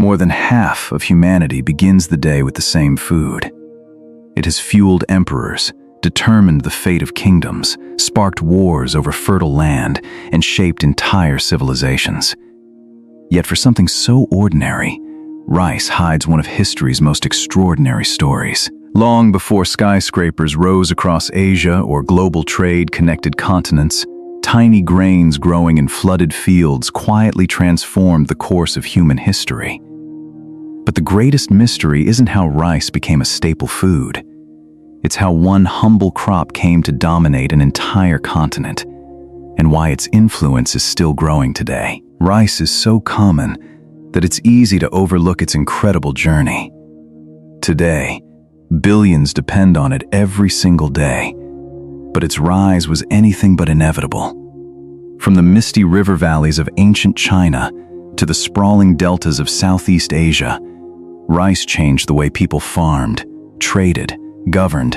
More than half of humanity begins the day with the same food. It has fueled emperors, determined the fate of kingdoms, sparked wars over fertile land, and shaped entire civilizations. Yet for something so ordinary, rice hides one of history's most extraordinary stories. Long before skyscrapers rose across Asia or global trade connected continents, tiny grains growing in flooded fields quietly transformed the course of human history. But the greatest mystery isn't how rice became a staple food. It's how one humble crop came to dominate an entire continent, and why its influence is still growing today. Rice is so common that it's easy to overlook its incredible journey. Today, billions depend on it every single day, but its rise was anything but inevitable. From the misty river valleys of ancient China to the sprawling deltas of Southeast Asia, rice changed the way people farmed, traded, governed,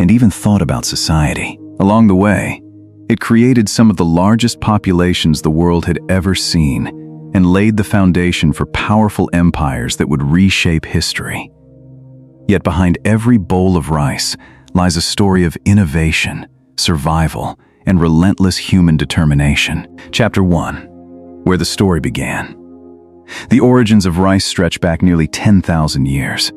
and even thought about society. Along the way, it created some of the largest populations the world had ever seen and laid the foundation for powerful empires that would reshape history. Yet behind every bowl of rice lies a story of innovation, survival, and relentless human determination. Chapter 1. Where the story began. The origins of rice stretch back nearly 10,000 years.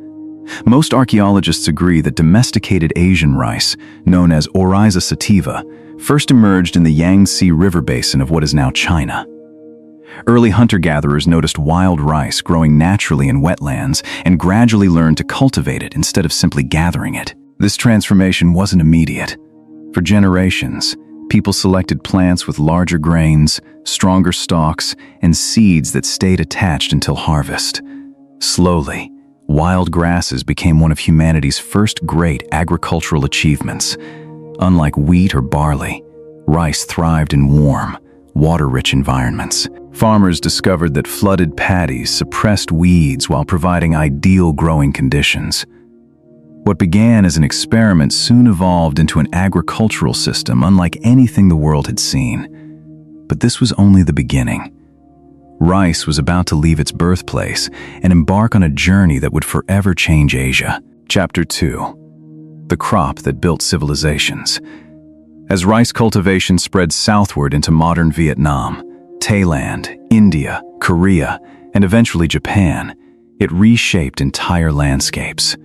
Most archaeologists agree that domesticated Asian rice, known as Oryza sativa, first emerged in the Yangtze river basin of what is now China. Early hunter-gatherers noticed wild rice growing naturally in wetlands and gradually learned to cultivate it instead of simply gathering it. This transformation wasn't immediate. For generations, people selected plants with larger grains, stronger stalks, and seeds that stayed attached until harvest. Slowly, wild grasses became one of humanity's first great agricultural achievements. Unlike wheat or barley, rice thrived in warm, water-rich environments. Farmers discovered that flooded paddies suppressed weeds while providing ideal growing conditions. What began as an experiment soon evolved into an agricultural system unlike anything the world had seen. But this was only the beginning. Rice was about to leave its birthplace and embark on a journey that would forever change Asia. Chapter 2. The crop that built civilizations. As rice cultivation spread southward into modern Vietnam, Thailand, India, Korea, and eventually Japan, it reshaped entire landscapes.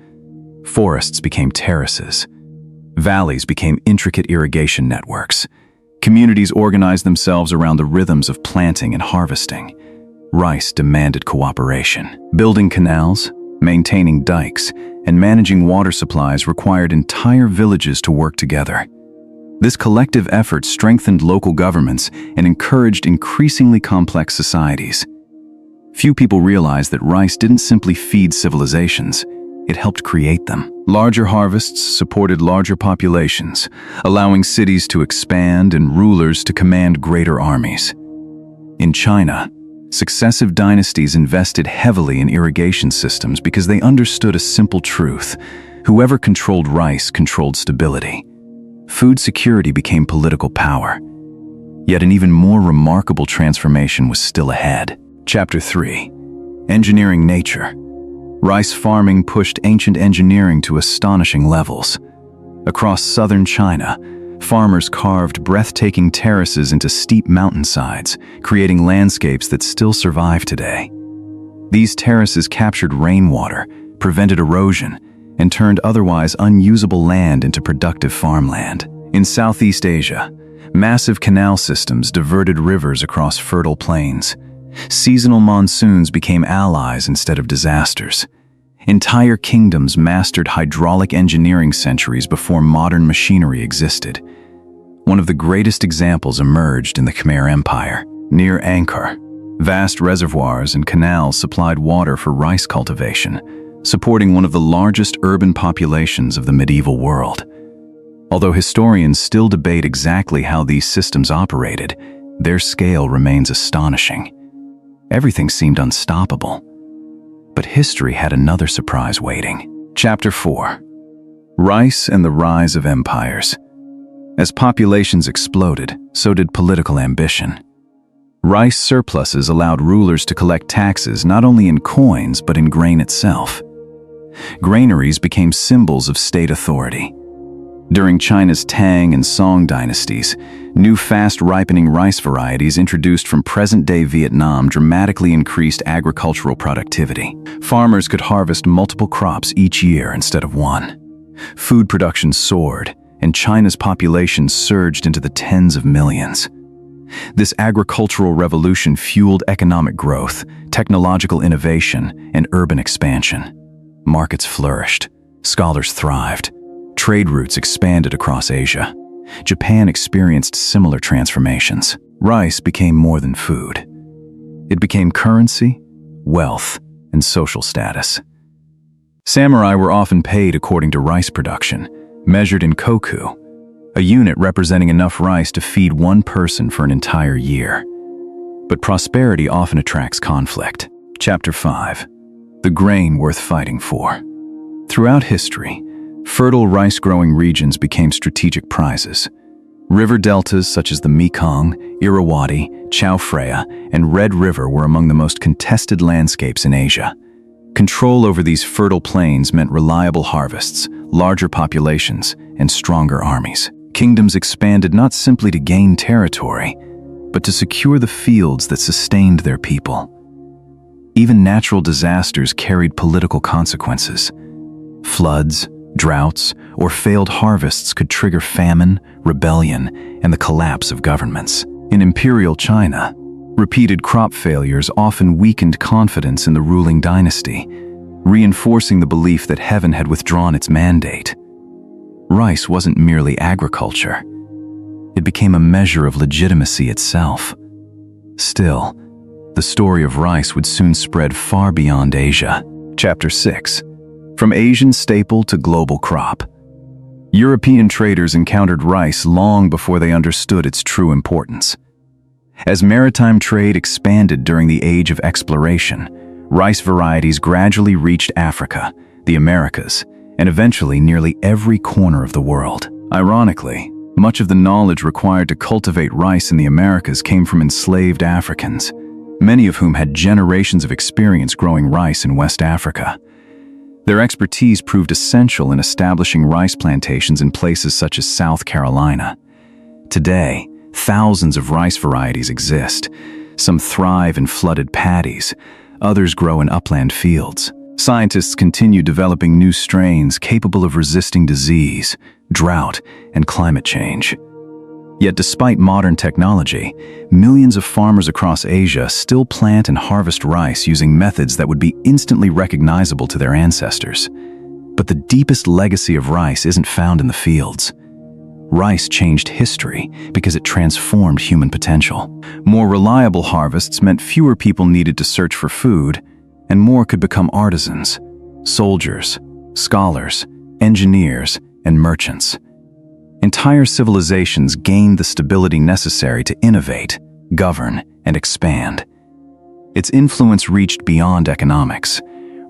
Forests became terraces. Valleys became intricate irrigation networks. Communities organized themselves around the rhythms of planting and harvesting. Rice demanded cooperation. Building canals, maintaining dikes, and managing water supplies required entire villages to work together. This collective effort strengthened local governments and encouraged increasingly complex societies. Few people realized that rice didn't simply feed civilizations, it helped create them. Larger harvests supported larger populations, allowing cities to expand and rulers to command greater armies. In China, successive dynasties invested heavily in irrigation systems because they understood a simple truth: whoever controlled rice controlled stability. Food security became political power. Yet an even more remarkable transformation was still ahead. Chapter 3. Engineering nature. Rice farming pushed ancient engineering to astonishing levels. Across southern China, farmers carved breathtaking terraces into steep mountainsides, creating landscapes that still survive today. These terraces captured rainwater, prevented erosion, and turned otherwise unusable land into productive farmland. In Southeast Asia, massive canal systems diverted rivers across fertile plains. Seasonal monsoons became allies instead of disasters. Entire kingdoms mastered hydraulic engineering centuries before modern machinery existed. One of the greatest examples emerged in the Khmer Empire. Near Angkor, vast reservoirs and canals supplied water for rice cultivation, supporting one of the largest urban populations of the medieval world. Although historians still debate exactly how these systems operated, their scale remains astonishing. Everything seemed unstoppable. But history had another surprise waiting. Chapter 4. Rice and the Rise of Empires. As populations exploded, so did political ambition. Rice surpluses allowed rulers to collect taxes not only in coins but in grain itself. Granaries became symbols of state authority. During China's Tang and Song dynasties, new fast-ripening rice varieties introduced from present-day Vietnam dramatically increased agricultural productivity. Farmers could harvest multiple crops each year instead of one. Food production soared, and China's population surged into the tens of millions. This agricultural revolution fueled economic growth, technological innovation, and urban expansion. Markets flourished, scholars thrived, trade routes expanded across Asia. Japan experienced similar transformations. Rice became more than food. It became currency, wealth, and social status. Samurai were often paid according to rice production, measured in koku, a unit representing enough rice to feed one person for an entire year. But prosperity often attracts conflict. Chapter 5. The grain worth fighting for. Throughout history, fertile rice-growing regions became strategic prizes. River deltas such as the Mekong, Irrawaddy, Chao Phraya, and Red River were among the most contested landscapes in Asia. Control over these fertile plains meant reliable harvests, larger populations, and stronger armies. Kingdoms expanded not simply to gain territory, but to secure the fields that sustained their people. Even natural disasters carried political consequences. Floods, droughts, or failed harvests could trigger famine, rebellion, and the collapse of governments. In imperial China, repeated crop failures often weakened confidence in the ruling dynasty, reinforcing the belief that heaven had withdrawn its mandate. Rice wasn't merely agriculture. It became a measure of legitimacy itself. Still, the story of rice would soon spread far beyond Asia. Chapter 6. From Asian staple to global crop. European traders encountered rice long before they understood its true importance. As maritime trade expanded during the age of exploration, rice varieties gradually reached Africa, the Americas, and eventually nearly every corner of the world. Ironically, much of the knowledge required to cultivate rice in the Americas came from enslaved Africans, many of whom had generations of experience growing rice in West Africa. Their expertise proved essential in establishing rice plantations in places such as South Carolina. Today, thousands of rice varieties exist. Some thrive in flooded paddies, others grow in upland fields. Scientists continue developing new strains capable of resisting disease, drought, and climate change. Yet despite modern technology, millions of farmers across Asia still plant and harvest rice using methods that would be instantly recognizable to their ancestors. But the deepest legacy of rice isn't found in the fields. Rice changed history because it transformed human potential. More reliable harvests meant fewer people needed to search for food, and more could become artisans, soldiers, scholars, engineers, and merchants. Entire civilizations gained the stability necessary to innovate, govern, and expand. Its influence reached beyond economics.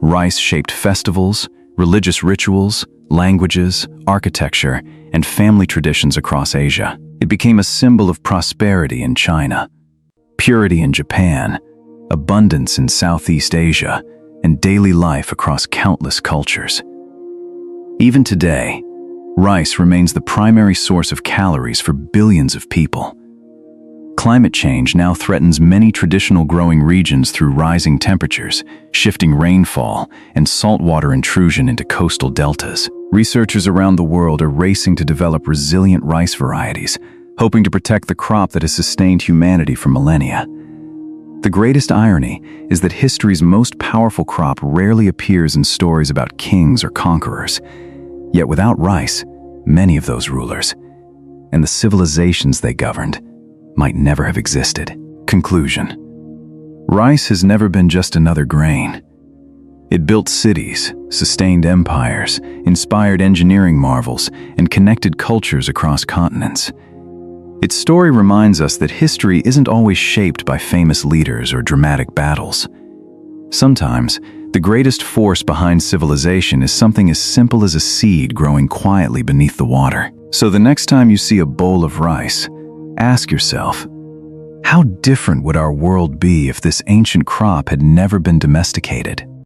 Rice shaped festivals, religious rituals, languages, architecture, and family traditions across Asia. It became a symbol of prosperity in China, purity in Japan, abundance in Southeast Asia, and daily life across countless cultures. Even today, rice remains the primary source of calories for billions of people. Climate change now threatens many traditional growing regions through rising temperatures, shifting rainfall, and saltwater intrusion into coastal deltas. Researchers around the world are racing to develop resilient rice varieties, hoping to protect the crop that has sustained humanity for millennia. The greatest irony is that history's most powerful crop rarely appears in stories about kings or conquerors. Yet without rice, many of those rulers, and the civilizations they governed, might never have existed. Conclusion. Rice has never been just another grain. It built cities, sustained empires, inspired engineering marvels, and connected cultures across continents. Its story reminds us that history isn't always shaped by famous leaders or dramatic battles. Sometimes, the greatest force behind civilization is something as simple as a seed growing quietly beneath the water. So the next time you see a bowl of rice, ask yourself, How different would our world be if this ancient crop had never been domesticated?